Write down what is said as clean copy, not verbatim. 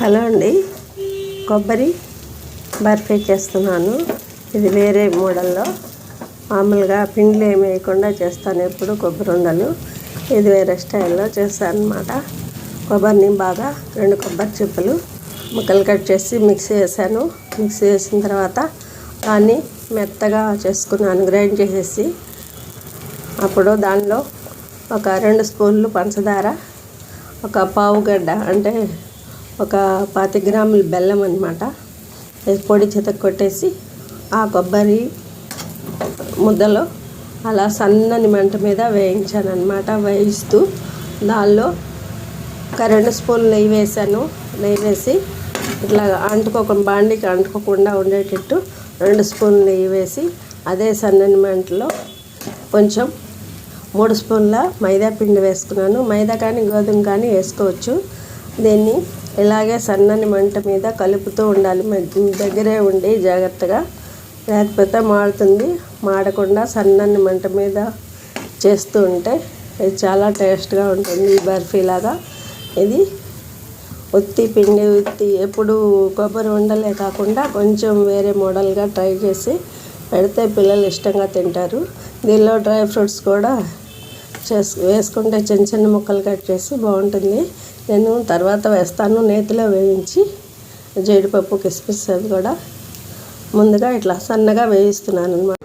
Hello అండి, కొబ్బరి బర్ఫీ చేస్తున్నాను. ఇది వేరే మోడల్లో, మామూలుగా పిండిలో ఏమి వేయకుండా చేస్తాను ఎప్పుడు కొబ్బరి ఉండలు. ఇది వేరే స్టైల్లో చేస్తాను అన్నమాట. కొబ్బరిని బాగా 2 కొబ్బరి చిప్పలు ముక్కలు కట్ చేసి మిక్సీ వేసాను. మిక్సీ వేసిన తర్వాత దాన్ని మెత్తగా చేసుకున్నాను, గ్రైండ్ చేసేసి. అప్పుడు దానిలో ఒక 2 స్పూన్లు పంచదార, ఒక పావు గడ్డ అంటే ఒక 25 గ్రాముల బెల్లం అన్నమాట పొడి చితక కొట్టేసి ఆ కొబ్బరి ముద్దలో అలా సన్నని మంట మీద వేయించాను అన్నమాట. వేయిస్తూ దానిలో ఒక 2 స్పూన్లు నెయ్యి వేసాను. నెయ్యి వేసి ఇట్లా బాండీకి అంటుకోకుండా ఉండేటట్టు 2 స్పూన్లు నెయ్యి వేసి అదే సన్నని మంటలో కొంచెం 3 స్పూన్ల మైదా పిండి వేసుకున్నాను. మైదా కానీ గోధుమ కానీ వేసుకోవచ్చు. దీన్ని ఇలాగే సన్నని మంట మీద కలుపుతూ ఉండాలి, దగ్గరే ఉండి జాగ్రత్తగా, లేకపోతే మాడుతుంది. మాడకుండా సన్నని మంట మీద చేస్తూ ఉంటే ఇది చాలా టేస్ట్గా ఉంటుంది. ఈ బర్ఫీలాగా ఇది పిండి ఎప్పుడు కొబ్బరి ఉండలే కాకుండా కొంచెం వేరే మోడల్గా ట్రై చేసి పెడితే పిల్లలు ఇష్టంగా తింటారు. దీనిలో డ్రై ఫ్రూట్స్ కూడా వేసుకుంటే చిన్న చిన్న ముక్కలు కట్ చేసి బాగుంటుంది. నేను తర్వాత వేస్తాను, నేతిలో వేయించి. జీడిపప్పు కిస్మిస్ అవి కూడా ముందుగా ఇట్లా సన్నగా వేయిస్తున్నాను అన్నమాట.